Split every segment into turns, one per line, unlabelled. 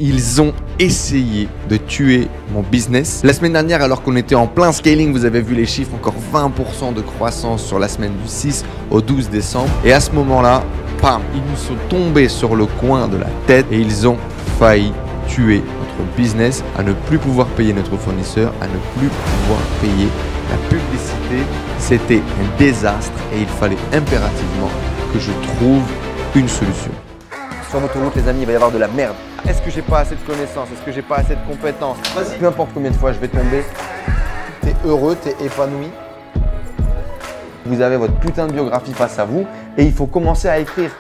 Ils ont essayé de tuer mon business. La semaine dernière, alors qu'on était en plein scaling, vous avez vu les chiffres, encore 20% de croissance sur la semaine du 6 au 12 décembre. Et à ce moment-là, pam, ils nous sont tombés sur le coin de la tête et ils ont failli tuer notre business, à ne plus pouvoir payer notre fournisseur, à ne plus pouvoir payer la publicité. C'était un désastre et il fallait impérativement que je trouve une solution. Sur l'autoroute, les amis, il va y avoir de la merde. Est-ce que j'ai pas assez de connaissances? Est-ce que j'ai pas assez de compétences? Peu importe combien de fois je vais tomber, t'es heureux, t'es épanoui. Vous avez votre putain de biographie face à vous et il faut commencer à écrire.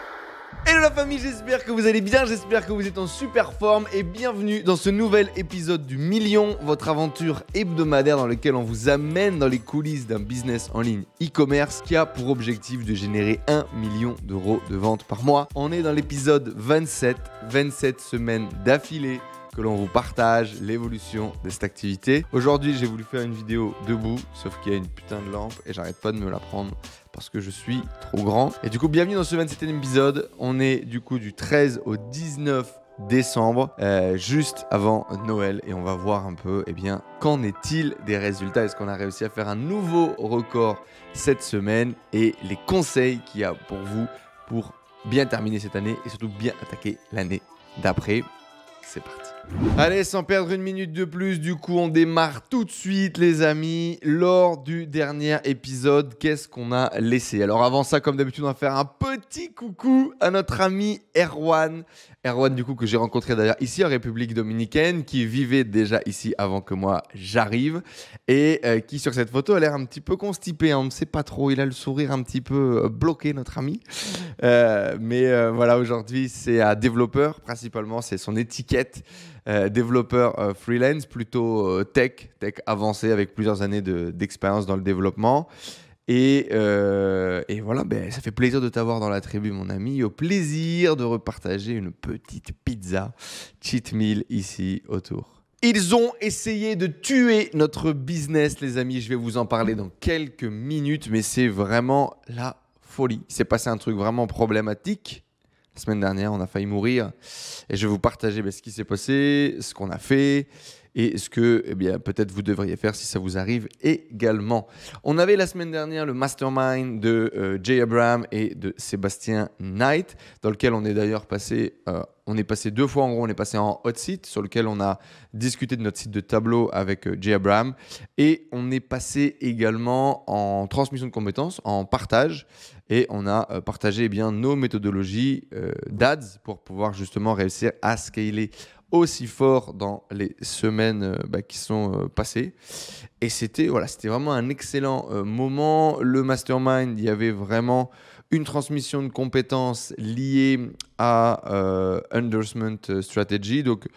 Hello la famille, j'espère que vous allez bien, j'espère que vous êtes en super forme et bienvenue dans ce nouvel épisode du Million, votre aventure hebdomadaire dans lequel on vous amène dans les coulisses d'un business en ligne e-commerce qui a pour objectif de générer 1 million d'euros de ventes par mois. On est dans l'épisode 27 semaines d'affilée que l'on vous partage l'évolution de cette activité. Aujourd'hui, j'ai voulu faire une vidéo debout, sauf qu'il y a une putain de lampe et j'arrête pas de me la prendre parce que je suis trop grand. Et du coup, bienvenue dans ce 27e épisode. On est du coup du 13 au 19 décembre, juste avant Noël, et on va voir un peu, qu'en est-il des résultats? Est-ce qu'on a réussi à faire un nouveau record cette semaine et les conseils qu'il y a pour vous pour bien terminer cette année et surtout bien attaquer l'année d'après. C'est parti. Allez, sans perdre une minute de plus, du coup, on démarre tout de suite, les amis. Lors du dernier épisode, qu'est-ce qu'on a laissé? Alors, avant ça, comme d'habitude, on va faire un petit coucou à notre ami Erwan. Erwan, du coup, que j'ai rencontré d'ailleurs ici en République Dominicaine, qui vivait déjà ici avant que moi j'arrive et qui, sur cette photo, a l'air un petit peu constipé. On ne sait pas trop, il a le sourire un petit peu bloqué, notre ami. Voilà, aujourd'hui, c'est un développeur, principalement, c'est son étiquette. Développeur freelance, plutôt tech avancé avec plusieurs années d'expérience dans le développement. Et voilà, ça fait plaisir de t'avoir dans la tribu, mon ami. Au plaisir de repartager une petite pizza cheat meal ici autour. Ils ont essayé de tuer notre business, les amis. Je vais vous en parler dans quelques minutes, mais c'est vraiment la folie. Il s'est passé un truc vraiment problématique. La semaine dernière, on a failli mourir et je vais vous partager ce qui s'est passé, ce qu'on a fait et ce que peut-être vous devriez faire si ça vous arrive également. On avait la semaine dernière le mastermind de Jay Abraham et de Sébastien Knight, dans lequel on est d'ailleurs passé, on est passé 2 fois en gros, on est passé en hot seat sur lequel on a discuté de notre site de tableau avec Jay Abraham et on est passé également en transmission de compétences, en partage. Et on a partagé nos méthodologies d'ADS pour pouvoir justement réussir à scaler aussi fort dans les semaines qui sont passées. Et c'était vraiment un excellent moment. Le mastermind, il y avait vraiment une transmission de compétences liée à endorsement strategy, donc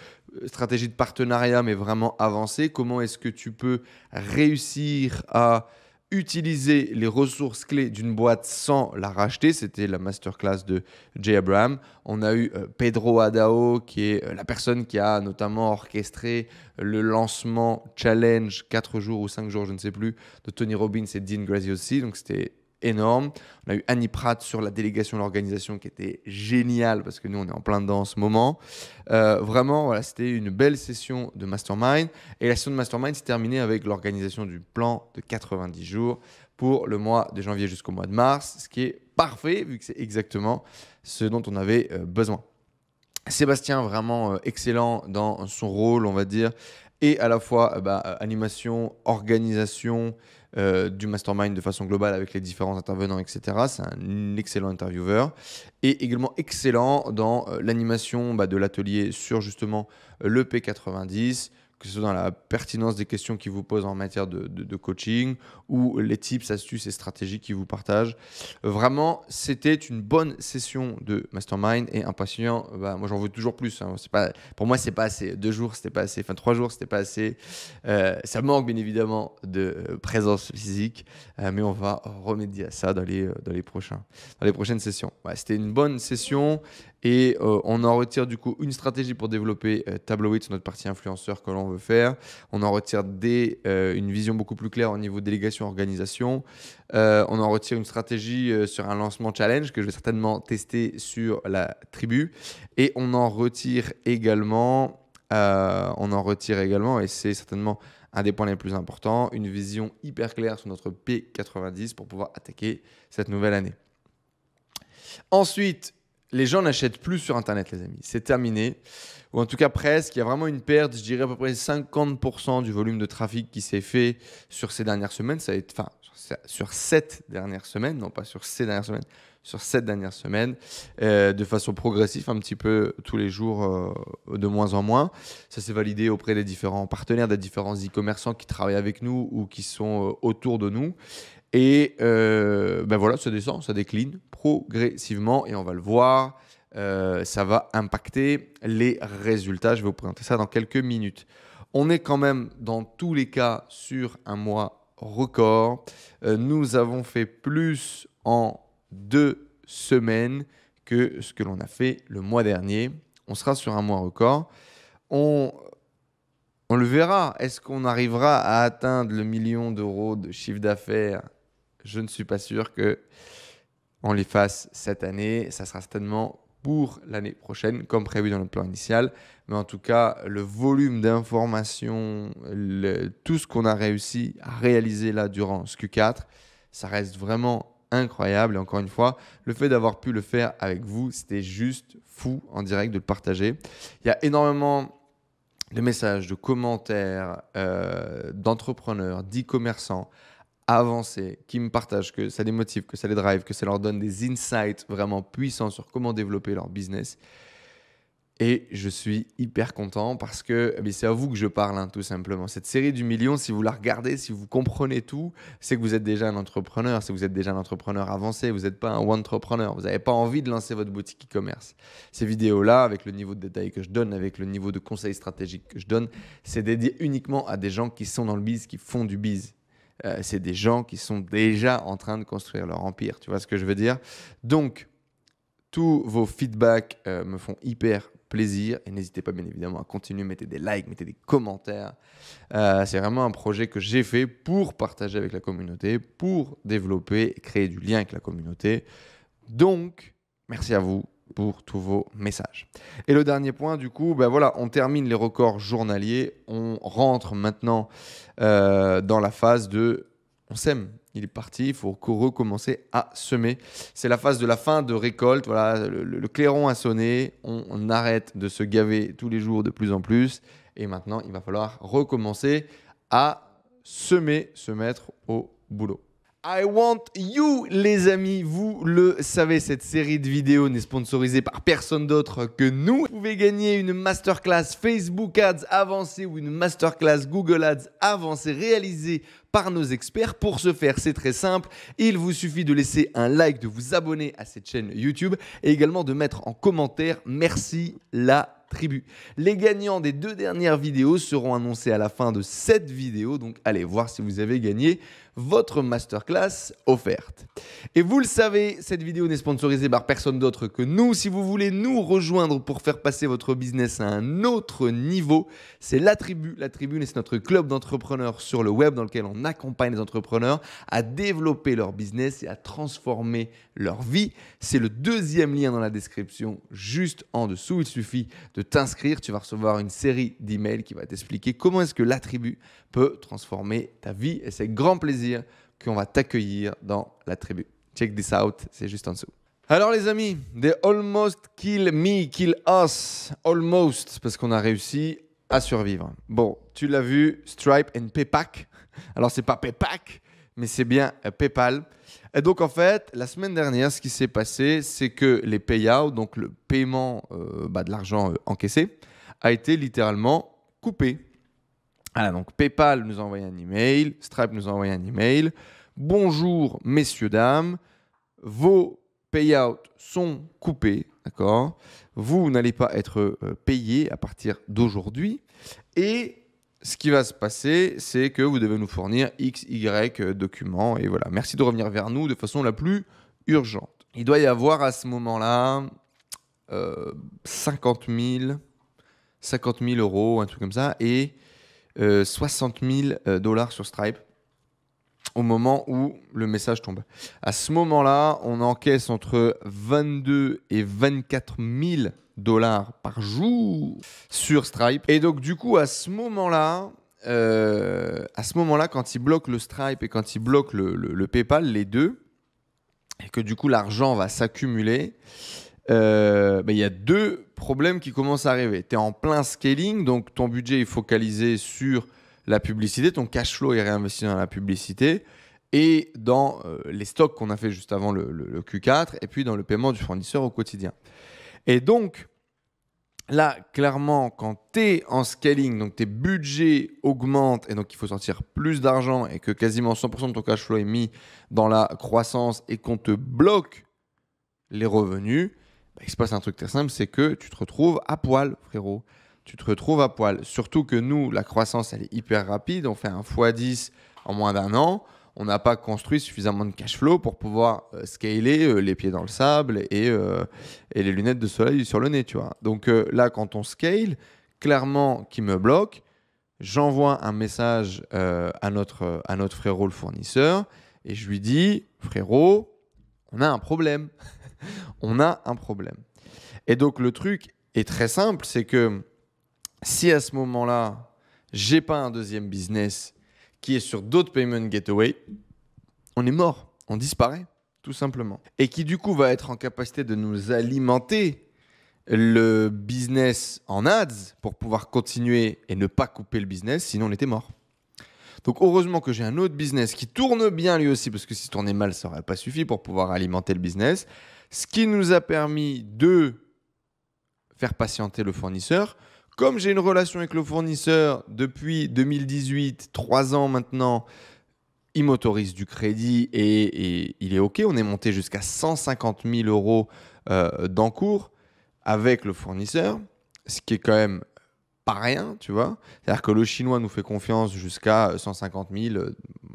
stratégie de partenariat mais vraiment avancée. Comment est-ce que tu peux réussir à utiliser les ressources clés d'une boîte sans la racheter? C'était la masterclass de Jay Abraham. On a eu Pedro Adao, qui est la personne qui a notamment orchestré le lancement challenge 4 jours ou 5 jours, je ne sais plus, de Tony Robbins et Dean Graziosi. Donc c'était énorme. On a eu Annie Pratt sur la délégation de l'organisation qui était géniale parce que nous, on est en plein dedans en ce moment. Vraiment, c'était une belle session de mastermind. Et la session de mastermind s'est terminée avec l'organisation du plan de 90 jours pour le mois de janvier jusqu'au mois de mars, ce qui est parfait vu que c'est exactement ce dont on avait besoin. Sébastien, vraiment excellent dans son rôle, on va dire, et à la fois animation, organisation du mastermind de façon globale avec les différents intervenants, etc. C'est un excellent intervieweur et également excellent dans l'animation de l'atelier sur justement le P90, que ce soit dans la pertinence des questions qu'il vous pose en matière de coaching ou les tips, astuces et stratégies qu'il vous partage. Vraiment, c'était une bonne session de mastermind et impatient. Moi, j'en veux toujours plus. Hein. Pour moi, c'est pas assez. 2 jours, c'était pas assez. 3 jours, c'était pas assez. Ça manque bien évidemment de présence physique, mais on va remédier à ça dans les prochaines sessions. C'était une bonne session Et on en retire du coup une stratégie pour développer Tableau sur notre partie influenceur que l'on veut faire. On en retire une vision beaucoup plus claire au niveau délégation-organisation. On en retire une stratégie sur un lancement challenge que je vais certainement tester sur la tribu. Et on en retire également, et c'est certainement un des points les plus importants, une vision hyper claire sur notre P90 pour pouvoir attaquer cette nouvelle année. Ensuite, les gens n'achètent plus sur Internet, les amis. C'est terminé. Ou en tout cas presque. Il y a vraiment une perte, je dirais à peu près 50% du volume de trafic qui s'est fait sur ces dernières semaines. Sur 7 dernières semaines, non pas sur ces dernières semaines, sur 7 dernières semaines, de façon progressive, un petit peu tous les jours, de moins en moins. Ça s'est validé auprès des différents partenaires, des différents e-commerçants qui travaillent avec nous ou qui sont autour de nous. Et voilà, ça descend, ça décline progressivement et on va le voir. Ça va impacter les résultats. Je vais vous présenter ça dans quelques minutes. On est quand même dans tous les cas sur un mois record. Nous avons fait plus en 2 semaines que ce que l'on a fait le mois dernier. On sera sur un mois record. On le verra. Est-ce qu'on arrivera à atteindre le 1 million d'euros de chiffre d'affaires? Je ne suis pas sûr qu'on les fasse cette année. Ça sera certainement pour l'année prochaine, comme prévu dans le plan initial. Mais en tout cas, le volume d'informations, tout ce qu'on a réussi à réaliser là durant ce Q4, ça reste vraiment incroyable. Et encore une fois, le fait d'avoir pu le faire avec vous, c'était juste fou en direct de le partager. Il y a énormément de messages, de commentaires, d'entrepreneurs, d'e-commerçants avancés qui me partagent que ça les motive, que ça les drive, que ça leur donne des insights vraiment puissants sur comment développer leur business. Et je suis hyper content parce que c'est à vous que je parle, tout simplement. Cette série du million, si vous la regardez, si vous comprenez tout, c'est que vous êtes déjà un entrepreneur. Si vous êtes déjà un entrepreneur avancé, vous n'êtes pas un one-entrepreneur. Vous n'avez pas envie de lancer votre boutique e-commerce. Ces vidéos-là, avec le niveau de détail que je donne, avec le niveau de conseils stratégiques que je donne, c'est dédié uniquement à des gens qui sont dans le biz, qui font du biz. C'est des gens qui sont déjà en train de construire leur empire. Tu vois ce que je veux dire? Donc, tous vos feedbacks me font hyper plaisir et n'hésitez pas bien évidemment à continuer, mettez des likes, mettez des commentaires. C'est vraiment un projet que j'ai fait pour partager avec la communauté, pour développer et créer du lien avec la communauté. Donc, merci à vous pour tous vos messages. Et le dernier point, du coup, on termine les records journaliers. On rentre maintenant dans la phase de on sème. Il est parti, il faut recommencer à semer. C'est la phase de la fin de récolte. Voilà, le clairon a sonné. On arrête de se gaver tous les jours de plus en plus. Et maintenant, il va falloir recommencer à semer, se mettre au boulot. I want you, les amis. Vous le savez, cette série de vidéos n'est sponsorisée par personne d'autre que nous. Vous pouvez gagner une masterclass Facebook Ads avancée ou une masterclass Google Ads avancée réalisée par nos experts. Pour ce faire, c'est très simple. Il vous suffit de laisser un like, de vous abonner à cette chaîne YouTube et également de mettre en commentaire « Merci la tribu ». Les gagnants des 2 dernières vidéos seront annoncés à la fin de cette vidéo. Donc, allez voir si vous avez gagné votre masterclass offerte. Et vous le savez, cette vidéo n'est sponsorisée par personne d'autre que nous. Si vous voulez nous rejoindre pour faire passer votre business à un autre niveau, c'est La Tribu. La Tribu, c'est notre club d'entrepreneurs sur le web dans lequel on accompagne les entrepreneurs à développer leur business et à transformer leur vie. C'est le 2e lien dans la description, juste en dessous. Il suffit de t'inscrire. Tu vas recevoir une série d'emails qui va t'expliquer comment est-ce que La Tribu peut transformer ta vie. Et c'est avec grand plaisir qu'on va t'accueillir dans La Tribu. Check this out, c'est juste en dessous. Alors les amis, they almost kill me, kill us, almost, parce qu'on a réussi à survivre. Bon, tu l'as vu, Stripe and PayPal. Alors c'est pas PayPal, mais c'est bien PayPal. Et donc en fait, la semaine dernière, ce qui s'est passé, c'est que les payouts, donc le paiement de l'argent encaissé, a été littéralement coupé. Voilà, donc PayPal nous a envoyé un email, Stripe nous a envoyé un email. Bonjour messieurs, dames, vos payouts sont coupés, d'accord? Vous n'allez pas être payés à partir d'aujourd'hui. Et ce qui va se passer, c'est que vous devez nous fournir X, Y documents. Et voilà, merci de revenir vers nous de façon la plus urgente. Il doit y avoir à ce moment-là 50 000 euros, un truc comme ça, et 60 000 dollars sur Stripe au moment où le message tombe. À ce moment-là, on encaisse entre 22 et 24 000 dollars par jour sur Stripe. Et donc, du coup, à ce moment-là, quand ils bloquent le Stripe et quand ils bloquent le PayPal, les deux, et que du coup, l'argent va s'accumuler, il y a deux problèmes qui commencent à arriver. Tu es en plein scaling, donc ton budget est focalisé sur la publicité, ton cash flow est réinvesti dans la publicité et dans les stocks qu'on a fait juste avant le Q4 et puis dans le paiement du fournisseur au quotidien. Et donc, là, clairement, quand tu es en scaling, donc tes budgets augmentent et donc il faut sortir plus d'argent et que quasiment 100% de ton cash flow est mis dans la croissance et qu'on te bloque les revenus, il se passe un truc très simple, c'est que tu te retrouves à poil, frérot. Tu te retrouves à poil. Surtout que nous, la croissance, elle est hyper rapide. On fait un x10 en moins d'un an. On n'a pas construit suffisamment de cash flow pour pouvoir scaler les pieds dans le sable et les lunettes de soleil sur le nez, tu vois. Donc là, quand on scale, clairement, qui me bloque, j'envoie un message à notre frérot, le fournisseur, et je lui dis, frérot, on a un problème. On a un problème. Et donc, le truc est très simple, c'est que si à ce moment-là, j'ai pas un deuxième business qui est sur d'autres payment gateway, on est mort, on disparaît, tout simplement. Et qui du coup va être en capacité de nous alimenter le business en ads pour pouvoir continuer et ne pas couper le business, sinon on était mort. Donc heureusement que j'ai un autre business qui tourne bien lui aussi, parce que si tournait mal, ça n'aurait pas suffi pour pouvoir alimenter le business. Ce qui nous a permis de faire patienter le fournisseur. Comme j'ai une relation avec le fournisseur depuis 2018, 3 ans maintenant, il m'autorise du crédit et il est OK. On est monté jusqu'à 150 000 euros d'encours avec le fournisseur, ce qui est quand même pas rien, tu vois. C'est-à-dire que le Chinois nous fait confiance jusqu'à 150 000.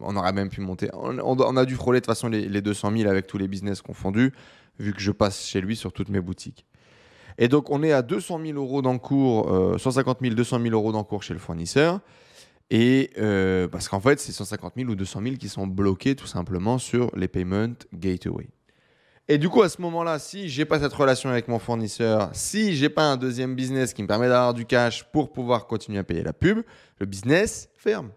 On aurait même pu monter. On a dû frôler de toute façon les 200 000 avec tous les business confondus, vu que je passe chez lui sur toutes mes boutiques. Et donc, on est à 200 000 euros d'encours, 150 000, 200 000 euros d'encours chez le fournisseur. Et parce qu'en fait, c'est 150 000 ou 200 000 qui sont bloqués tout simplement sur les payment gateway. Et du coup, à ce moment-là, si j'ai pas cette relation avec mon fournisseur, si j'ai pas un deuxième business qui me permet d'avoir du cash pour pouvoir continuer à payer la pub, le business ferme.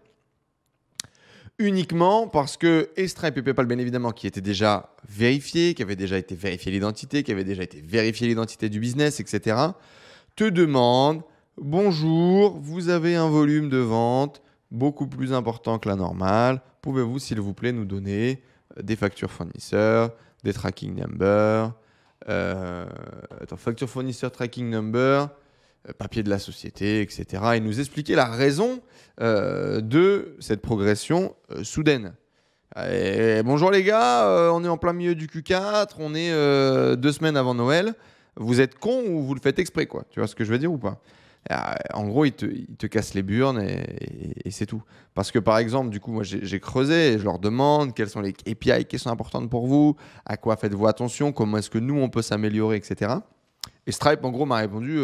Uniquement parce que Stripe et PayPal, bien évidemment, qui étaient déjà vérifiés, qui avaient déjà été vérifié l'identité, qui avaient déjà été vérifié l'identité du business, etc., te demandent « Bonjour, vous avez un volume de vente beaucoup plus important que la normale. Pouvez-vous, s'il vous plaît, nous donner des factures fournisseurs, des tracking numbers, facture fournisseur, tracking number, papier de la société, etc. » et nous expliquer la raison de cette progression soudaine. Et bonjour les gars, on est en plein milieu du Q4, on est 2 semaines avant Noël. Vous êtes cons ou vous le faites exprès, quoi. Tu vois ce que je veux dire ou pas? En gros, il te casse les burnes et c'est tout. Parce que par exemple, du coup, moi j'ai creusé et je leur demande quelles sont les KPI qui sont importantes pour vous, à quoi faites-vous attention, comment est-ce que nous on peut s'améliorer, etc. Et Stripe, en gros, m'a répondu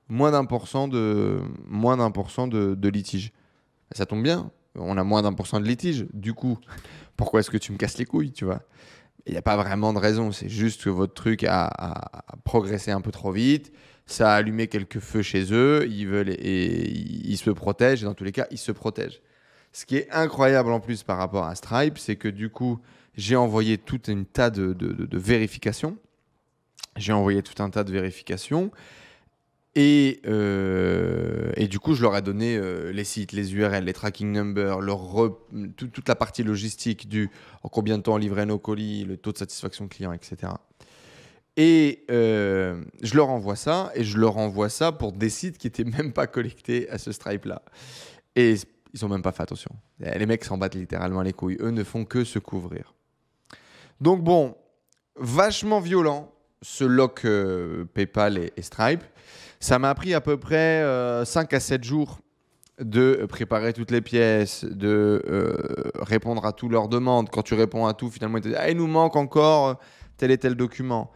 moins d'un pour cent de litige. Ça tombe bien, on a moins d'1% de litige. Du coup, pourquoi est-ce que tu me casses les couilles, tu vois? Il n'y a pas vraiment de raison, c'est juste que votre truc a progressé un peu trop vite. Ça a allumé quelques feux chez eux, ils se protègent, et dans tous les cas, ils se protègent. Ce qui est incroyable en plus par rapport à Stripe, c'est que du coup, j'ai envoyé tout un tas de vérifications. Et du coup, je leur ai donné les sites, les URL, les tracking numbers, toute la partie logistique en combien de temps on livrait nos colis, le taux de satisfaction client, etc. Et je leur envoie ça, et je leur envoie ça pour des sites qui n'étaient même pas connectés à ce Stripe-là. Et ils n'ont même pas fait attention. Les mecs s'en battent littéralement les couilles. Eux ne font que se couvrir. Donc bon, vachement violent, ce lock PayPal et Stripe. Ça m'a pris à peu près 5 à 7 jours de préparer toutes les pièces, de répondre à toutes leurs demandes. Quand tu réponds à tout, finalement, ils te disent « Ah, il nous manque encore tel et tel document ».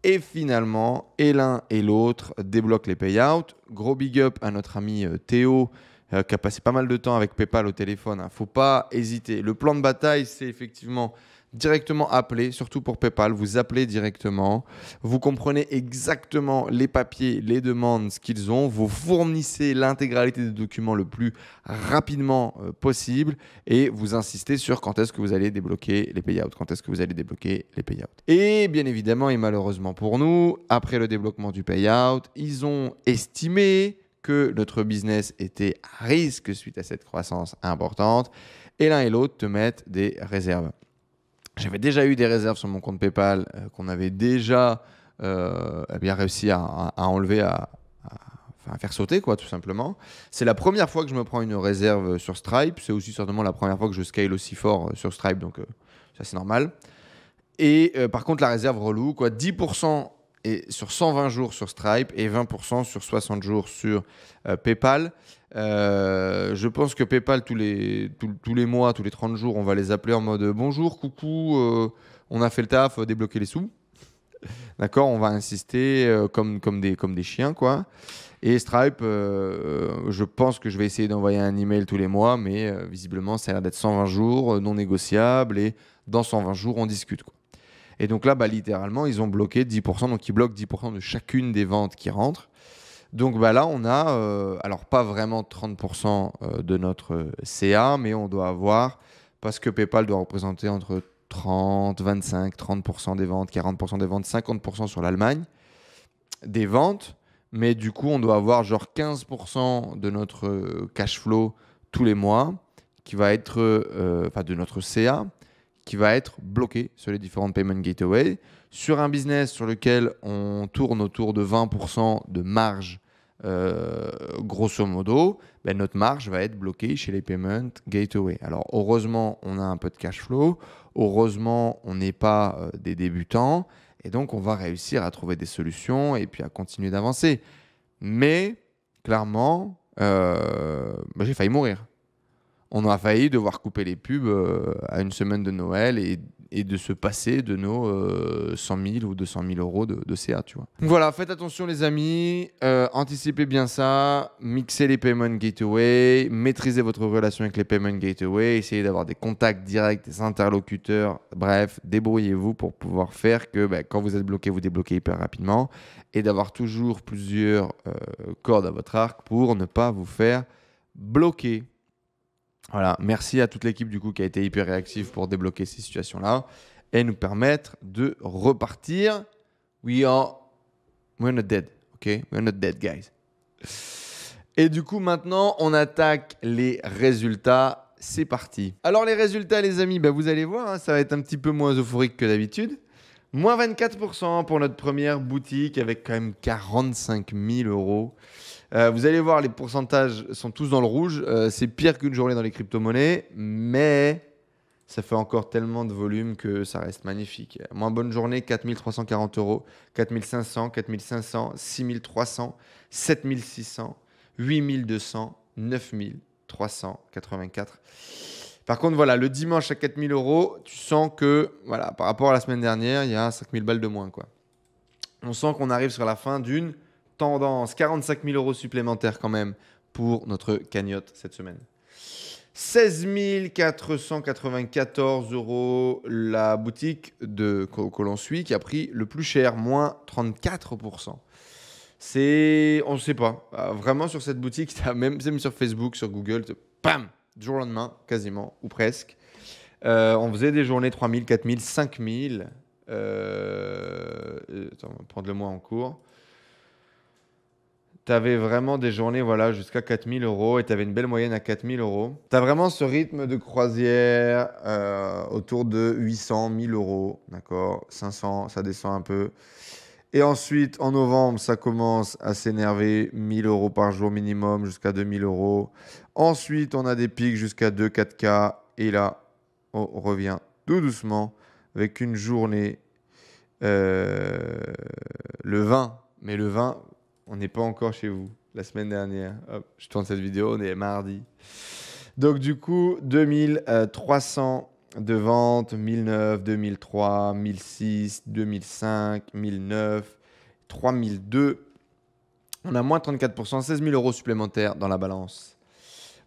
Et finalement, et l'un et l'autre débloquent les payouts. Gros big up à notre ami Théo, qui a passé pas mal de temps avec PayPal au téléphone. Hein. Faut pas hésiter. Le plan de bataille, c'est effectivement directement appeler, surtout pour PayPal. Vous appelez directement. Vous comprenez exactement les papiers, les demandes, ce qu'ils ont. Vous fournissez l'intégralité des documents le plus rapidement possible et vous insistez sur quand est-ce que vous allez débloquer les payouts. Quand est-ce que vous allez débloquer les payouts. Et bien évidemment, et malheureusement pour nous, après le débloquement du payout, ils ont estimé que notre business était à risque suite à cette croissance importante et l'un et l'autre te mettent des réserves. J'avais déjà eu des réserves sur mon compte PayPal qu'on avait déjà bien réussi à enlever, à faire sauter, quoi, tout simplement. C'est la première fois que je me prends une réserve sur Stripe. C'est aussi certainement la première fois que je scale aussi fort sur Stripe, donc ça c'est normal. Et par contre, la réserve relou, quoi, 10% sur 120 jours sur Stripe et 20% sur 60 jours sur PayPal. Je pense que PayPal, tous les mois, tous les 30 jours, on va les appeler en mode bonjour, coucou, on a fait le taf, débloquer les sous. D'accord, on va insister comme des chiens, quoi. Et Stripe, je pense que je vais essayer d'envoyer un email tous les mois, mais visiblement, ça a l'air d'être 120 jours, non négociable, et dans 120 jours, on discute, quoi. Et donc là, littéralement, ils ont bloqué 10%, donc ils bloquent 10% de chacune des ventes qui rentrent. Donc là, on a, alors pas vraiment 30% de notre CA, mais on doit avoir, parce que PayPal doit représenter entre 30, 25, 30% des ventes, 40% des ventes, 50% sur l'Allemagne, des ventes. Mais du coup, on doit avoir genre 15% de notre cash flow tous les mois, qui va être, de notre CA, qui va être bloqué sur les différentes payment gateways. Sur un business sur lequel on tourne autour de 20% de marge, grosso modo, notre marge va être bloquée chez les payment gateways. Alors heureusement, on a un peu de cash flow. Heureusement, on n'est pas des débutants. Et donc, on va réussir à trouver des solutions et puis à continuer d'avancer. Mais clairement, j'ai failli mourir. On a failli devoir couper les pubs à une semaine de Noël et de se passer de nos 100 000 ou 200 000 euros de CA, tu vois. Donc voilà, faites attention les amis, anticipez bien ça, mixez les payment gateway, maîtrisez votre relation avec les payment gateway, essayez d'avoir des contacts directs, des interlocuteurs, bref, débrouillez-vous pour pouvoir faire que quand vous êtes bloqué, vous débloquez hyper rapidement et d'avoir toujours plusieurs cordes à votre arc pour ne pas vous faire bloquer. Voilà, merci à toute l'équipe du coup qui a été hyper réactive pour débloquer ces situations-là et nous permettre de repartir. We're not dead, ok? We're not dead, guys. Et du coup, maintenant, on attaque les résultats. C'est parti. Alors les résultats, les amis, vous allez voir, hein, ça va être un petit peu moins euphorique que d'habitude. Moins 24% pour notre première boutique avec quand même 45 000 euros. Vous allez voir, les pourcentages sont tous dans le rouge. C'est pire qu'une journée dans les crypto-monnaies, mais ça fait encore tellement de volume que ça reste magnifique. Moins bonne journée, 4 340 euros, 4 500, 4 500, 6 300, 7 600, 8 200, 9 384. Par contre, voilà, le dimanche à 4 000 euros, tu sens que, voilà, par rapport à la semaine dernière, il y a 5 000 balles de moins, quoi. On sent qu'on arrive sur la fin d'une tendance. 45 000 euros supplémentaires quand même pour notre cagnotte cette semaine. 16 494 euros la boutique que l'on suit qui a pris le plus cher, moins 34%. On ne sait pas. Vraiment sur cette boutique, même sur Facebook, sur Google, bam, du jour au lendemain, quasiment, ou presque. On faisait des journées 3 000, 4 000, 5 000. Attends, on va prendre le mois en cours. Tu avais vraiment des journées jusqu'à 4 000 euros et tu avais une belle moyenne à 4 000 euros. Tu as vraiment ce rythme de croisière autour de 800, 1 000 euros. D'accord, 500, ça descend un peu. Et ensuite, en novembre, ça commence à s'énerver. 1 000 euros par jour minimum jusqu'à 2 000 euros. Ensuite, on a des pics jusqu'à 2-4K. Et là, on revient tout doucement avec une journée le 20. Mais le 20... on n'est pas encore chez vous. La semaine dernière, hop, je tourne cette vidéo, on est mardi. Donc du coup, 2300 de vente, 1009, 2003, 1006, 2005, 1009, 3002. On a moins 34%, 16 000 euros supplémentaires dans la balance.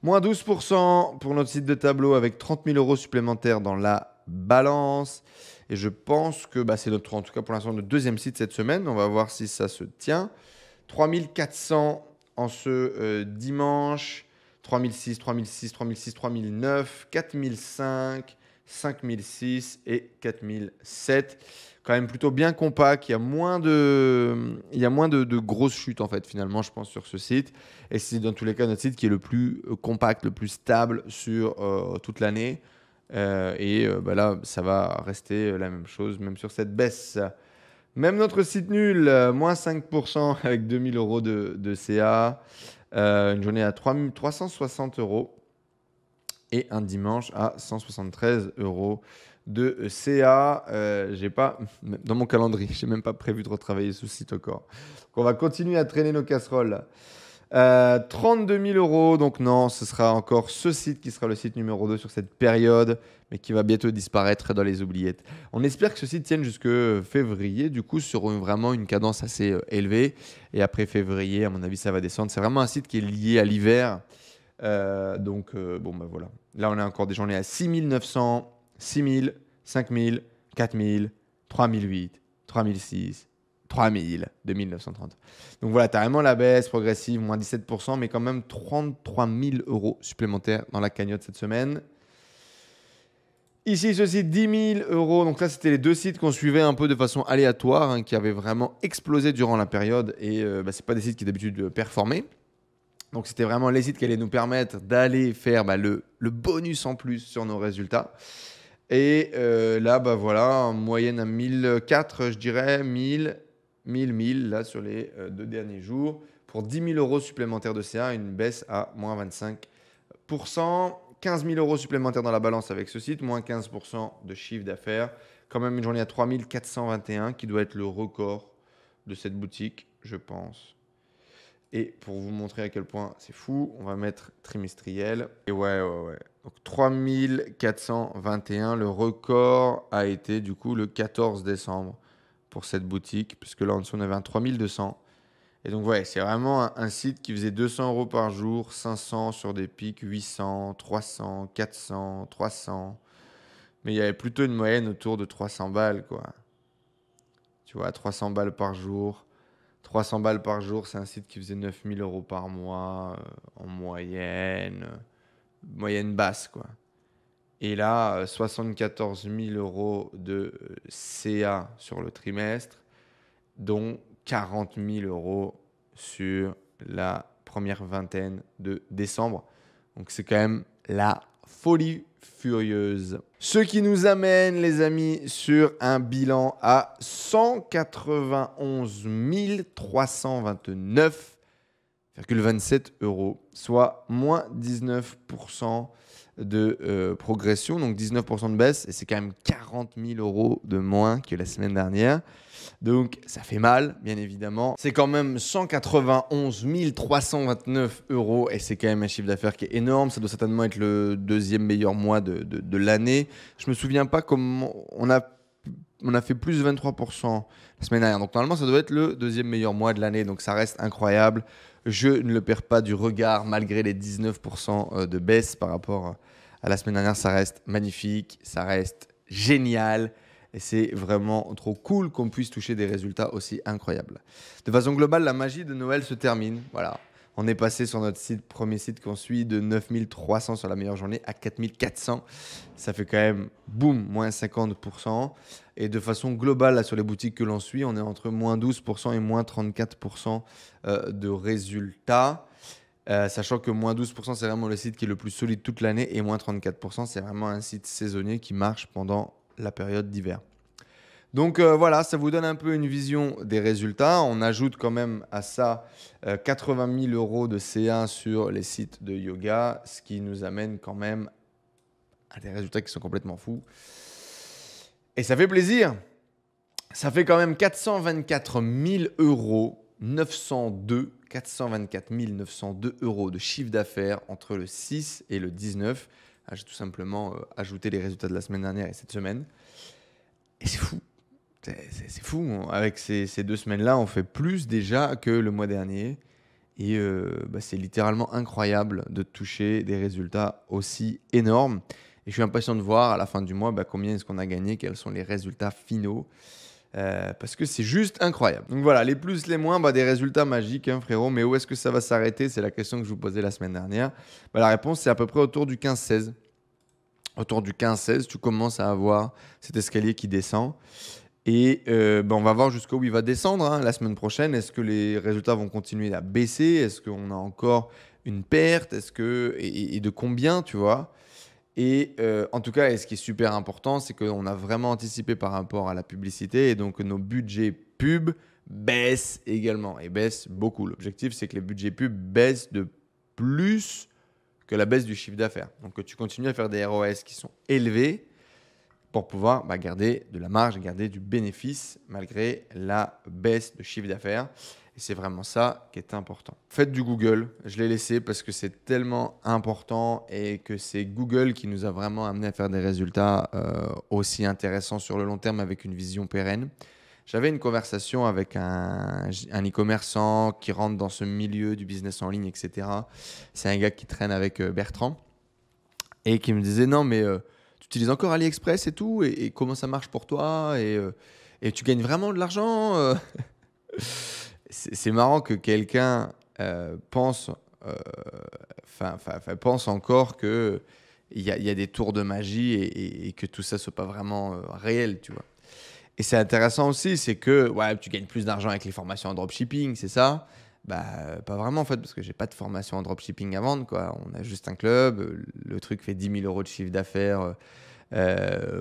Moins 12% pour notre site de tableau avec 30 000 euros supplémentaires dans la balance. Et je pense que c'est notre, en tout cas pour l'instant, notre deuxième site cette semaine. On va voir si ça se tient. 3400 en ce dimanche. 3006, 3006, 3006, 3009, 4005, 5006 et 4007. Quand même plutôt bien compact. Il y a moins de grosses chutes en fait finalement je pense sur ce site. Et c'est dans tous les cas notre site qui est le plus compact, le plus stable sur toute l'année. Là, ça va rester la même chose, même sur cette baisse. Même notre site nul, moins 5% avec 2000 euros de CA. Une journée à 360 euros et un dimanche à 173 euros de CA. J'ai pas, dans mon calendrier, j'ai même pas prévu de retravailler ce site encore. Donc on va continuer à traîner nos casseroles. 32 000 euros, donc non, ce sera encore ce site qui sera le site numéro 2 sur cette période, mais qui va bientôt disparaître dans les oubliettes. On espère que ce site tienne jusque février, du coup, sur vraiment une cadence assez élevée. Et après février, à mon avis, ça va descendre. C'est vraiment un site qui est lié à l'hiver. Voilà. Là, on a encore des journées à 6 900, 6 000, 5 000, 4 000, 3 008, 3 006. 3000, 2930. Donc voilà, tu as vraiment la baisse progressive, moins 17%, mais quand même 33 000 euros supplémentaires dans la cagnotte cette semaine. Ici, ce site, 10 000 euros. Donc là, c'était les deux sites qu'on suivait un peu de façon aléatoire, qui avaient vraiment explosé durant la période. Et ce n'est pas des sites qui d'habitude performaient. Donc c'était vraiment les sites qui allaient nous permettre d'aller faire le bonus en plus sur nos résultats. Et là, voilà, en moyenne à 1004, je dirais, 1000 là sur les 2 derniers jours. Pour 10 000 euros supplémentaires de CA, une baisse à moins 25%. 15 000 euros supplémentaires dans la balance avec ce site, moins 15% de chiffre d'affaires. Quand même une journée à 3 421 qui doit être le record de cette boutique, je pense. Et pour vous montrer à quel point c'est fou, on va mettre trimestriel. Et ouais. Donc 3 421, le record a été du coup le 14 décembre pour cette boutique, puisque là en dessous on avait un 3200. Et donc ouais, c'est vraiment un site qui faisait 200 euros par jour, 500 sur des pics, 800, 300, 400, 300. Mais il y avait plutôt une moyenne autour de 300 balles, quoi. Tu vois, 300 balles par jour. 300 balles par jour, c'est un site qui faisait 9000 euros par mois en moyenne. Moyenne basse, quoi. Et là, 74 000 euros de CA sur le trimestre, dont 40 000 euros sur la première vingtaine de décembre. Donc c'est quand même la folie furieuse. Ce qui nous amène, les amis, sur un bilan à 191 329,27 euros, soit moins 19% de progression, donc 19% de baisse, et c'est quand même 40 000 euros de moins que la semaine dernière. Donc ça fait mal, bien évidemment. C'est quand même 191 329 euros, et c'est quand même un chiffre d'affaires qui est énorme. Ça doit certainement être le deuxième meilleur mois de l'année. Je me souviens pas comment on a fait plus de 23% la semaine dernière. Donc normalement, ça doit être le deuxième meilleur mois de l'année. Donc ça reste incroyable. Je ne le perds pas du regard malgré les 19% de baisse par rapport à la semaine dernière. Ça reste magnifique, ça reste génial. Et c'est vraiment trop cool qu'on puisse toucher des résultats aussi incroyables. De façon globale, la magie de Noël se termine. Voilà. On est passé sur notre site, premier site qu'on suit, de 9300 sur la meilleure journée à 4400. Ça fait quand même, boum, moins 50%. Et de façon globale, là, sur les boutiques que l'on suit, on est entre moins 12% et moins 34% de résultats. Sachant que moins 12%, c'est vraiment le site qui est le plus solide toute l'année. Et moins 34%, c'est vraiment un site saisonnier qui marche pendant la période d'hiver. Donc voilà, ça vous donne un peu une vision des résultats. On ajoute quand même à ça 80 000 euros de CA sur les sites de yoga, ce qui nous amène quand même à des résultats qui sont complètement fous. Et ça fait plaisir. Ça fait quand même 424 000 euros, 424 902 euros de chiffre d'affaires entre le 6 et le 19. J'ai tout simplement ajouté les résultats de la semaine dernière et cette semaine. Et c'est fou. C'est fou. Avec ces 2 semaines-là, on fait plus déjà que le mois dernier. Et c'est littéralement incroyable de toucher des résultats aussi énormes. Et je suis impatient de voir à la fin du mois combien est-ce qu'on a gagné, quels sont les résultats finaux. Parce que c'est juste incroyable. Donc voilà, les plus, les moins, des résultats magiques, hein, frérot. Mais où est-ce que ça va s'arrêter? C'est la question que je vous posais la semaine dernière. La réponse, c'est à peu près autour du 15-16. Autour du 15-16, tu commences à avoir cet escalier qui descend. Et on va voir jusqu'où il va descendre hein, la semaine prochaine. Est-ce que les résultats vont continuer à baisser? Est-ce qu'on a encore une perte? Et de combien, tu vois? Et en tout cas, ce qui est super important, c'est qu'on a vraiment anticipé par rapport à la publicité. Et donc, nos budgets pub baissent également. Et baissent beaucoup. L'objectif, c'est que les budgets pub baissent de plus que la baisse du chiffre d'affaires. Donc, que tu continues à faire des ROS qui sont élevés pour pouvoir garder de la marge et garder du bénéfice malgré la baisse de chiffre d'affaires. Et c'est vraiment ça qui est important. Faites du Google. Je l'ai laissé parce que c'est tellement important et que c'est Google qui nous a vraiment amené à faire des résultats aussi intéressants sur le long terme avec une vision pérenne. J'avais une conversation avec un e-commerçant qui rentre dans ce milieu du business en ligne, etc. C'est un gars qui traîne avec Bertrand et qui me disait « Non, mais tu utilises encore AliExpress et tout et comment ça marche pour toi et tu gagnes vraiment de l'argent ?» C'est marrant que quelqu'un pense encore qu'il y a des tours de magie et que tout ça ne soit pas vraiment réel, tu vois. Et c'est intéressant aussi, c'est que tu gagnes plus d'argent avec les formations en dropshipping, c'est ça? Pas vraiment en fait, parce que j'ai pas de formation en dropshipping à vendre, quoi. On a juste un club, le truc fait 10 000 euros de chiffre d'affaires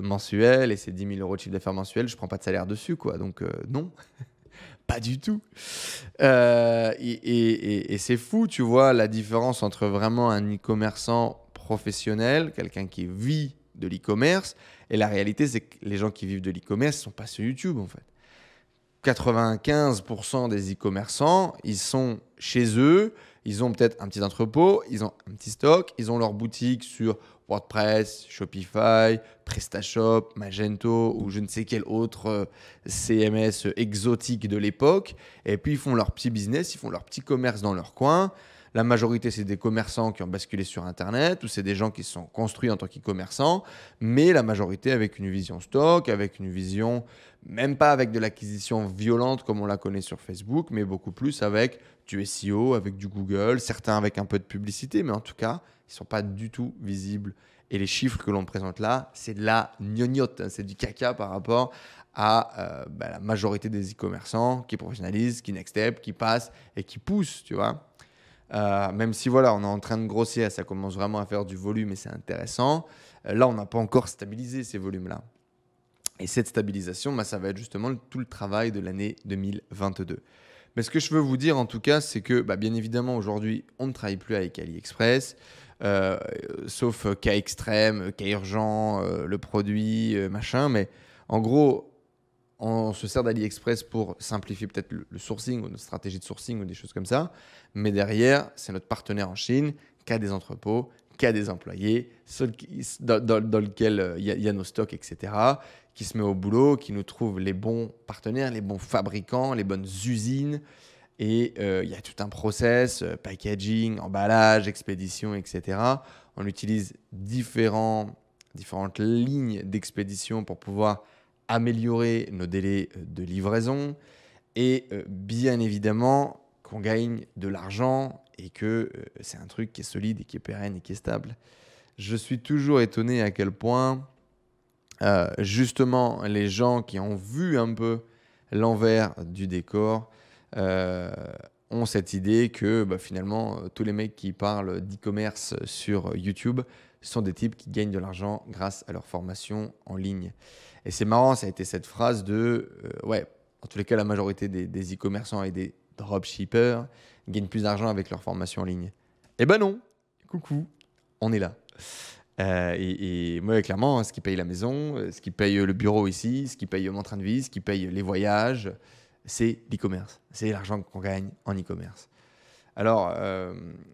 mensuel, et ces 10 000 euros de chiffre d'affaires mensuel, je prends pas de salaire dessus, quoi. Donc non, pas du tout. Et c'est fou, tu vois, la différence entre vraiment un e-commerçant professionnel, quelqu'un qui vit de l'e-commerce, et la réalité, c'est que les gens qui vivent de l'e-commerce ne sont pas sur YouTube, en fait. 95% des e-commerçants, ils sont chez eux, ils ont peut-être un petit entrepôt, ils ont un petit stock, ils ont leur boutique sur WordPress, Shopify, PrestaShop, Magento ou je ne sais quel autre CMS exotique de l'époque. Et puis, ils font leur petit business, ils font leur petit commerce dans leur coin. La majorité, c'est des commerçants qui ont basculé sur Internet ou c'est des gens qui se sont construits en tant qu'e-commerçants, mais la majorité avec une vision stock, avec une vision, même pas avec de l'acquisition violente comme on la connaît sur Facebook, mais beaucoup plus avec du SEO, avec du Google, certains avec un peu de publicité, mais en tout cas, ils ne sont pas du tout visibles. Et les chiffres que l'on présente là, c'est de la gnognotte, c'est du caca par rapport à la majorité des e-commerçants qui professionnalisent, qui next step, qui passent et qui poussent, tu vois. Même si on est en train de grossir, ça commence vraiment à faire du volume et c'est intéressant. Là, on n'a pas encore stabilisé ces volumes-là. Et cette stabilisation, ça va être justement tout le travail de l'année 2022. Mais ce que je veux vous dire en tout cas, c'est que bien évidemment, aujourd'hui, on ne travaille plus avec AliExpress, sauf cas extrême, cas urgent, le produit, machin. Mais en gros, on se sert d'AliExpress pour simplifier peut-être le sourcing ou notre stratégie de sourcing ou des choses comme ça. Mais derrière, c'est notre partenaire en Chine qui a des entrepôts, qui a des employés, dans lequel il y a nos stocks, etc., qui se met au boulot, qui nous trouve les bons partenaires, les bons fabricants, les bonnes usines. Et il y a tout un process, packaging, emballage, expédition, etc. On utilise différentes lignes d'expédition pour pouvoir améliorer nos délais de livraison et bien évidemment qu'on gagne de l'argent et que c'est un truc qui est solide et qui est pérenne et qui est stable. Je suis toujours étonné à quel point justement les gens qui ont vu un peu l'envers du décor ont cette idée que finalement tous les mecs qui parlent d'e-commerce sur YouTube sont des types qui gagnent de l'argent grâce à leur formation en ligne. Et c'est marrant, ça a été cette phrase de en tous les cas, la majorité des e-commerçants et des dropshippers gagnent plus d'argent avec leur formation en ligne. Eh ben non, coucou, on est là. Et moi, clairement, ce qui paye la maison, ce qui paye le bureau ici, ce qui paye mon train de vie, ce qui paye les voyages, c'est l'e-commerce. C'est l'argent qu'on gagne en e-commerce. Alors,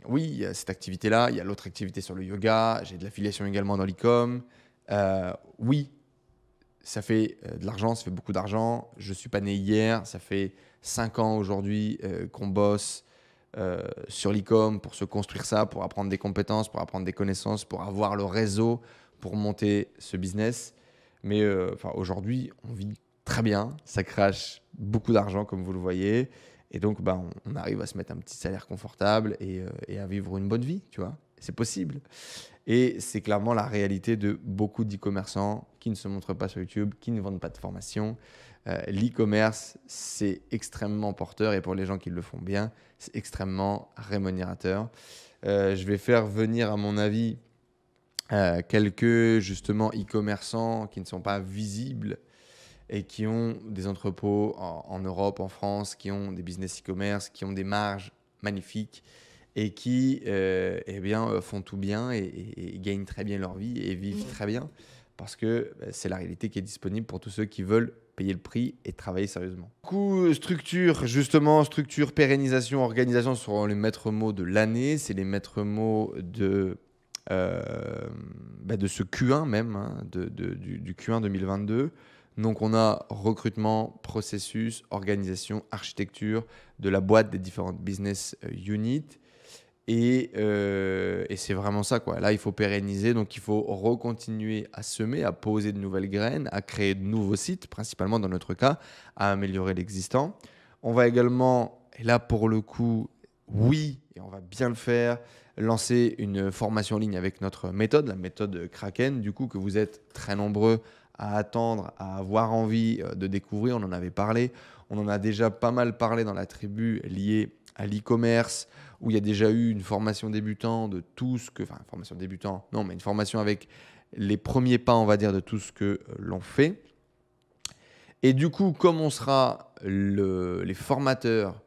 oui, il y a cette activité-là, il y a l'autre activité sur le yoga, j'ai de l'affiliation également dans l'e-com. Oui, ça fait de l'argent, ça fait beaucoup d'argent. Je ne suis pas né hier, ça fait 5 ans aujourd'hui qu'on bosse sur l'e-com pour se construire ça, pour apprendre des compétences, pour apprendre des connaissances, pour avoir le réseau, pour monter ce business. Mais aujourd'hui, on vit très bien, ça crache beaucoup d'argent comme vous le voyez. Et donc, on arrive à se mettre un petit salaire confortable et à vivre une bonne vie, tu vois. C'est possible. Et c'est clairement la réalité de beaucoup d'e-commerçants qui ne se montrent pas sur YouTube, qui ne vendent pas de formation. L'e-commerce, c'est extrêmement porteur et pour les gens qui le font bien, c'est extrêmement rémunérateur. Je vais faire venir, à mon avis, quelques justement e-commerçants qui ne sont pas visibles et qui ont des entrepôts en Europe, en France, qui ont des business e-commerce, qui ont des marges magnifiques et qui font tout bien et gagnent très bien leur vie et vivent très bien parce que c'est la réalité qui est disponible pour tous ceux qui veulent payer le prix et travailler sérieusement. Du coup, structure, pérennisation, organisation seront les maîtres mots de l'année. C'est les maîtres mots de ce Q1 même, hein, du Q1 2022. Donc on a recrutement, processus, organisation, architecture de la boîte, des différentes business units. Et c'est vraiment ça, quoi. Là, il faut pérenniser, donc il faut recontinuer à semer, à poser de nouvelles graines, à créer de nouveaux sites, principalement dans notre cas, à améliorer l'existant. On va également, et là pour le coup, oui, et on va bien le faire, lancer une formation en ligne avec notre méthode, la méthode Kraken, du coup, que vous êtes très nombreux à attendre, à avoir envie de découvrir. On en avait parlé. On en a déjà pas mal parlé dans la tribu liée à l'e-commerce, où il y a déjà eu une formation débutant de tout ce que... Enfin, formation débutant, non, mais une formation avec les premiers pas, on va dire, de tout ce que l'on fait. Et du coup, comme on sera les formateurs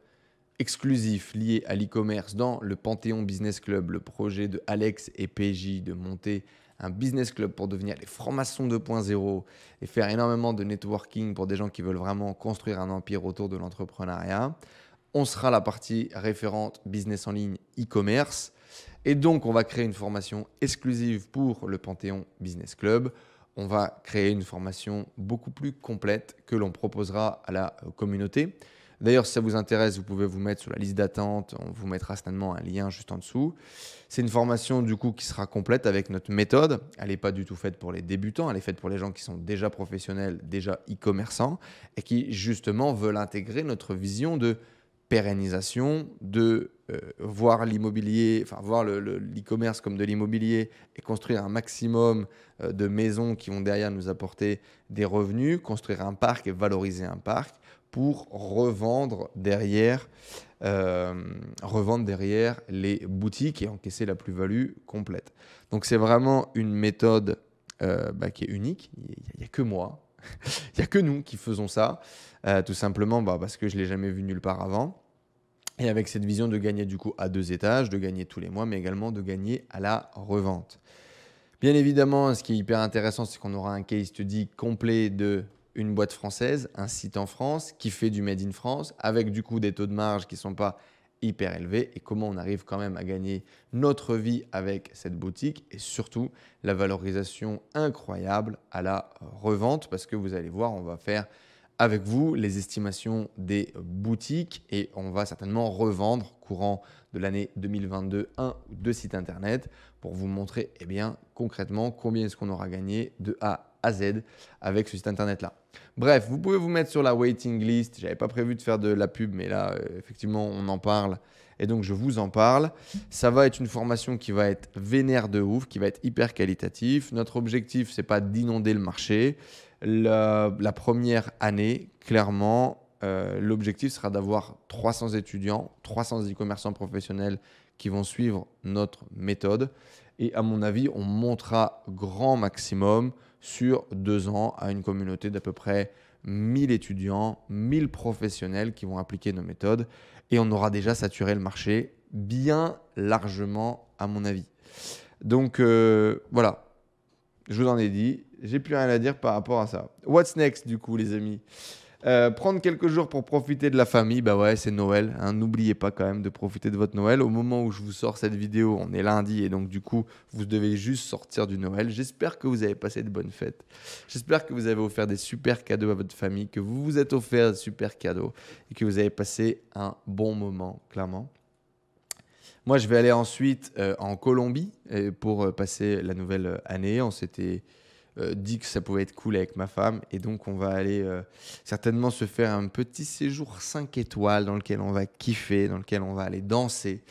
exclusifs liés à l'e-commerce dans le Panthéon Business Club, le projet de Alex et PJ de monter un business club pour devenir les francs-maçons 2.0 et faire énormément de networking pour des gens qui veulent vraiment construire un empire autour de l'entrepreneuriat. On sera la partie référente business en ligne e-commerce. Et donc, on va créer une formation exclusive pour le Panthéon Business Club. On va créer une formation beaucoup plus complète que l'on proposera à la communauté. D'ailleurs, si ça vous intéresse, vous pouvez vous mettre sur la liste d'attente. On vous mettra certainement un lien juste en dessous. C'est une formation du coup qui sera complète avec notre méthode. Elle n'est pas du tout faite pour les débutants. Elle est faite pour les gens qui sont déjà professionnels, déjà e-commerçants et qui justement veulent intégrer notre vision de pérennisation, de voir l'immobilier, enfin voir l'e-commerce comme de l'immobilier et construire un maximum de maisons qui vont derrière nous apporter des revenus, construire un parc et valoriser un parc pour revendre derrière les boutiques et encaisser la plus-value complète. Donc c'est vraiment une méthode qui est unique. Il n'y a que moi. Il n'y a que nous qui faisons ça, tout simplement parce que je ne l'ai jamais vu nulle part avant. Et avec cette vision de gagner du coup à 2 étages, de gagner tous les mois, mais également de gagner à la revente. Bien évidemment, ce qui est hyper intéressant, c'est qu'on aura un case study complet de une boîte française, un site en France qui fait du Made in France, avec du coup des taux de marge qui ne sont pas hyper élevés et comment on arrive quand même à gagner notre vie avec cette boutique et surtout la valorisation incroyable à la revente parce que vous allez voir, on va faire avec vous les estimations des boutiques et on va certainement revendre courant de l'année 2022 un ou 2 sites internet pour vous montrer concrètement combien est-ce qu'on aura gagné de A à Z avec ce site internet là. Bref, vous pouvez vous mettre sur la waiting list. J'avais pas prévu de faire de la pub, mais là, effectivement, on en parle. Et donc, je vous en parle. Ça va être une formation qui va être vénère de ouf, qui va être hyper qualitative. Notre objectif, c'est pas d'inonder le marché. La première année, clairement, l'objectif sera d'avoir 300 étudiants, 300 e-commerçants professionnels qui vont suivre notre méthode. Et à mon avis, on montera grand maximum sur 2 ans à une communauté d'à peu près 1000 étudiants, 1000 professionnels qui vont appliquer nos méthodes. Et on aura déjà saturé le marché bien largement, à mon avis. Donc voilà, je vous en ai dit. J'ai plus rien à dire par rapport à ça. What's next du coup, les amis ? Prendre quelques jours pour profiter de la famille, bah ouais, c'est Noël. Hein. N'oubliez pas quand même de profiter de votre Noël. Au moment où je vous sors cette vidéo, on est lundi et donc du coup, vous devez juste sortir du Noël. J'espère que vous avez passé de bonnes fêtes. J'espère que vous avez offert des super cadeaux à votre famille, que vous vous êtes offert de super cadeaux et que vous avez passé un bon moment, clairement. Moi, je vais aller ensuite en Colombie pour passer la nouvelle année. On s'était dit que ça pouvait être cool avec ma femme. Et donc, on va aller certainement se faire un petit séjour 5 étoiles dans lequel on va kiffer, dans lequel on va aller danser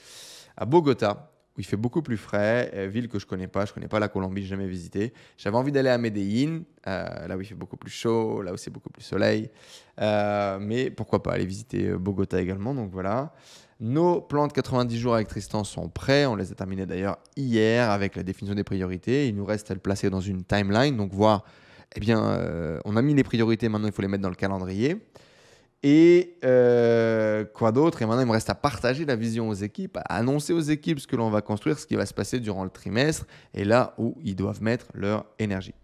à Bogota, où il fait beaucoup plus frais, ville que je connais pas. Je connais pas la Colombie, j'ai jamais visité. J'avais envie d'aller à Medellín, là où il fait beaucoup plus chaud, là où c'est beaucoup plus soleil. Mais pourquoi pas aller visiter Bogota également. Donc voilà. Nos plans de 90 jours avec Tristan sont prêts. On les a terminés d'ailleurs hier avec la définition des priorités. Il nous reste à le placer dans une timeline. Donc voir, eh bien, on a mis les priorités, maintenant il faut les mettre dans le calendrier. Et quoi d'autre? Et maintenant, il me reste à partager la vision aux équipes, à annoncer aux équipes ce que l'on va construire, ce qui va se passer durant le trimestre et là où ils doivent mettre leur énergie.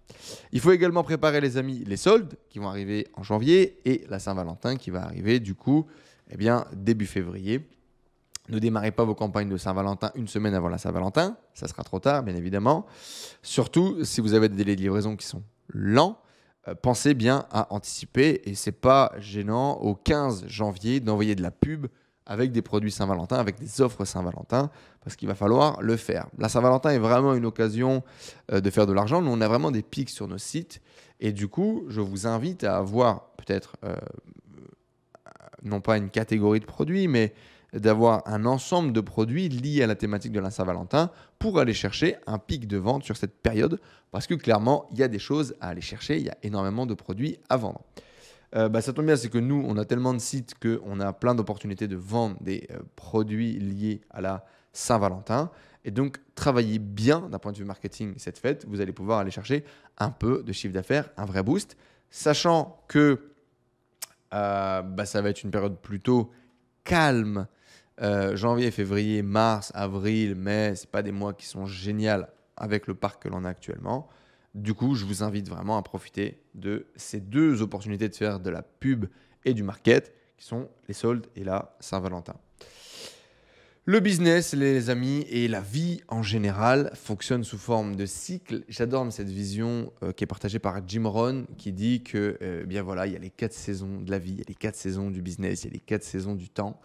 Il faut également préparer, les amis, les soldes qui vont arriver en janvier et la Saint-Valentin qui va arriver du coup eh bien, début février. Ne démarrez pas vos campagnes de Saint-Valentin une semaine avant la Saint-Valentin, ça sera trop tard, bien évidemment. Surtout si vous avez des délais de livraison qui sont lents, pensez bien à anticiper et c'est pas gênant au 15 janvier d'envoyer de la pub avec des produits Saint-Valentin, avec des offres Saint-Valentin, parce qu'il va falloir le faire. La Saint-Valentin est vraiment une occasion de faire de l'argent. Nous, on a vraiment des pics sur nos sites et du coup, je vous invite à avoir peut-être, non pas une catégorie de produits, mais d'avoir un ensemble de produits liés à la thématique de la Saint-Valentin pour aller chercher un pic de vente sur cette période parce que clairement, il y a des choses à aller chercher, il y a énormément de produits à vendre. Ça tombe bien, c'est que nous, on a tellement de sites qu'on a plein d'opportunités de vendre des produits liés à la Saint-Valentin. Et donc, travaillez bien d'un point de vue marketing cette fête. Vous allez pouvoir aller chercher un peu de chiffre d'affaires, un vrai boost, sachant que ça va être une période plutôt calme. Janvier, février, mars, avril, mai, ce n'est pas des mois qui sont géniaux avec le parc que l'on a actuellement. Du coup, je vous invite vraiment à profiter de ces deux opportunités de faire de la pub et du market, qui sont les soldes et la Saint-Valentin. Le business, les amis, et la vie en général fonctionnent sous forme de cycle. J'adore cette vision qui est partagée par Jim Rohn, qui dit que bien voilà, il y a les 4 saisons de la vie, il y a les 4 saisons du business, il y a les 4 saisons du temps.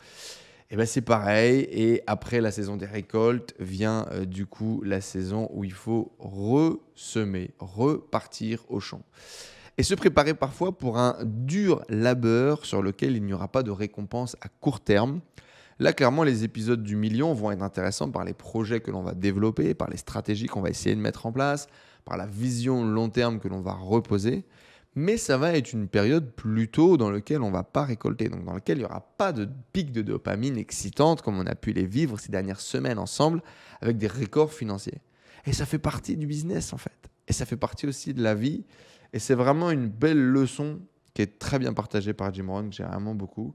Et ben c'est pareil. Et après la saison des récoltes vient du coup la saison où il faut ressemer, repartir au champ. Et se préparer parfois pour un dur labeur sur lequel il n'y aura pas de récompense à court terme. Là, clairement, les épisodes du million vont être intéressants par les projets que l'on va développer, par les stratégies qu'on va essayer de mettre en place, par la vision long terme que l'on va reposer. Mais ça va être une période plutôt dans laquelle on ne va pas récolter, donc dans laquelle il n'y aura pas de pic de dopamine excitante comme on a pu les vivre ces dernières semaines ensemble avec des records financiers. Et ça fait partie du business en fait. Et ça fait partie aussi de la vie. Et c'est vraiment une belle leçon qui est très bien partagée par Jim Rohn, que j'ai vraiment beaucoup.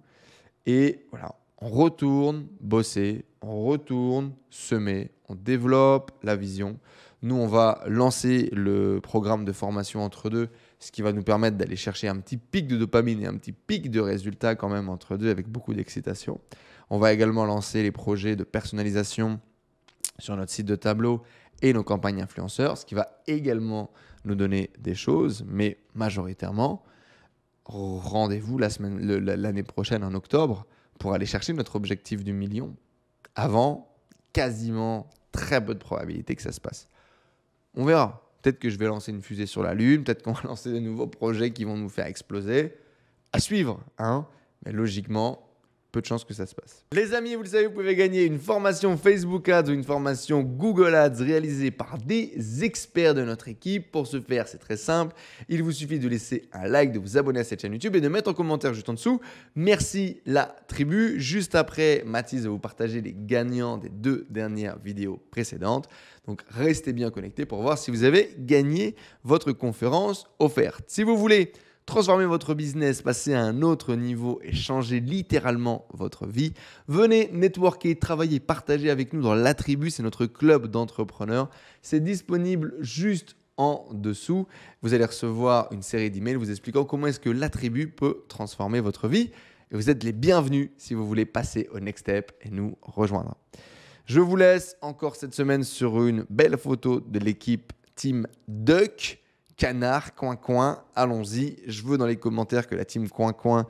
Et voilà, on retourne bosser, on retourne semer, on développe la vision. Nous, on va lancer le programme de formation entre deux, ce qui va nous permettre d'aller chercher un petit pic de dopamine et un petit pic de résultats quand même entre deux avec beaucoup d'excitation. On va également lancer les projets de personnalisation sur notre site de tableau et nos campagnes influenceurs, ce qui va également nous donner des choses, mais majoritairement, rendez-vous l'année prochaine en octobre pour aller chercher notre objectif du million. Avant, quasiment très peu de probabilité que ça se passe. On verra. Peut-être que je vais lancer une fusée sur la Lune, peut-être qu'on va lancer de nouveaux projets qui vont nous faire exploser. À suivre, hein. Mais logiquement, peu de chances que ça se passe. Les amis, vous le savez, vous pouvez gagner une formation Facebook Ads ou une formation Google Ads réalisée par des experts de notre équipe. Pour ce faire, c'est très simple. Il vous suffit de laisser un like, de vous abonner à cette chaîne YouTube et de mettre en commentaire juste en dessous. Merci la tribu. Juste après, Mathis va vous partager les gagnants des 2 dernières vidéos précédentes. Donc, restez bien connectés pour voir si vous avez gagné votre conférence offerte. Si vous voulez transformer votre business, passer à un autre niveau et changer littéralement votre vie, venez networker, travailler, partager avec nous dans la tribu. C'est notre club d'entrepreneurs. C'est disponible juste en dessous. Vous allez recevoir une série d'emails vous expliquant comment est-ce que l'attribut peut transformer votre vie. Et vous êtes les bienvenus si vous voulez passer au next step et nous rejoindre. Je vous laisse encore cette semaine sur une belle photo de l'équipe Team Duck. Canard, coin, allons-y. Je veux dans les commentaires que la team coin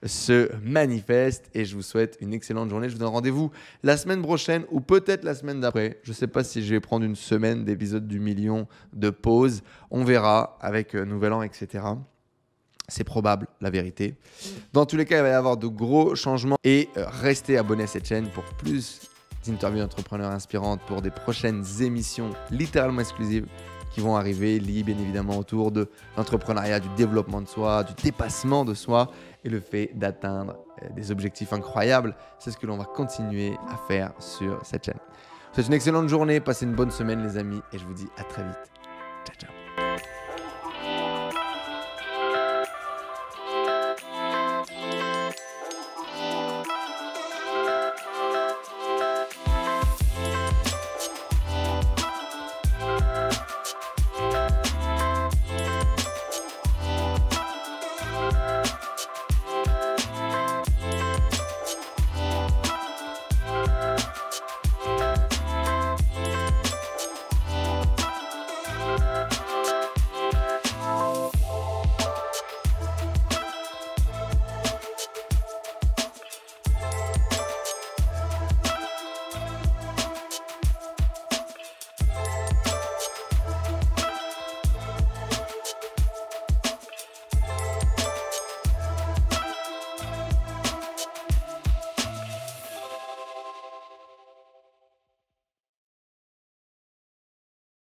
se manifeste et je vous souhaite une excellente journée. Je vous donne rendez-vous la semaine prochaine ou peut-être la semaine d'après. Je ne sais pas si je vais prendre une semaine d'épisode du million de pause. On verra avec Nouvel An, etc. C'est probable, la vérité. Dans tous les cas, il va y avoir de gros changements et restez abonnés à cette chaîne pour plus d'interviews d'entrepreneurs inspirantes, pour des prochaines émissions littéralement exclusives qui vont arriver, liées bien évidemment autour de l'entrepreneuriat, du développement de soi, du dépassement de soi et le fait d'atteindre des objectifs incroyables. C'est ce que l'on va continuer à faire sur cette chaîne. C'est une excellente journée, passez une bonne semaine les amis et je vous dis à très vite. Ciao, ciao.